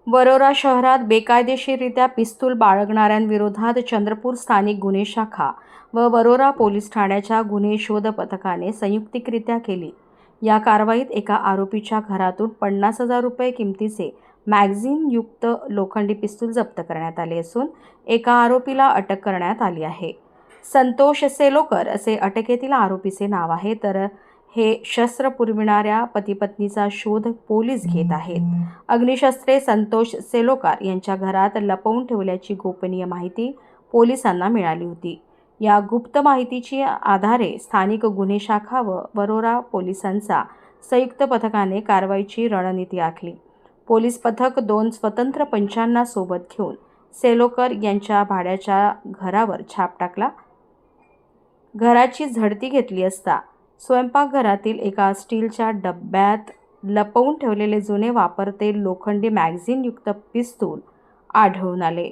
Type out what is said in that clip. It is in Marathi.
वरोरा शहरात बेकायदेशीररित्या पिस्तूल बाळगणाऱ्यांविरोधात चंद्रपूर स्थानिक गुन्हे शाखा व वरोरा पोलीस ठाण्याच्या गुन्हे शोध पथकाने संयुक्तिकरित्या केली. या कारवाईत एका आरोपीच्या घरातून 50,000 रुपये किमतीचे मॅगझिनयुक्त लोखंडी पिस्तूल जप्त करण्यात आले असून एका आरोपीला अटक करण्यात आली आहे. संतोष सेलोकर असे अटकेतील आरोपीचे नाव आहे. तर हे शस्त्र पुरविणाऱ्या पती-पत्नीचा शोध पोलीस घेत आहेत. अग्निशस्त्रे संतोष सेलोकर यांच्या घरात लपवून ठेवल्याची गोपनीय माहिती पोलिसांना मिळाली होती. या गुप्त माहितीची आधारे स्थानिक गुन्हे शाखा व वरोरा पोलिसांचा संयुक्त पथकाने कारवाईची रणनीती आखली. पोलीस पथक 2 स्वतंत्र पंचांना सोबत घेऊन सेलोकर यांच्या भाड्याच्या घरावर छाप टाकला. घराची झडती घेतली असता स्वयंपाकघरातील एका स्टीलच्या डब्यात लपवून ठेवलेले जुने वापरते लोखंडी मॅगझिनयुक्त पिस्तूल आढळून आले.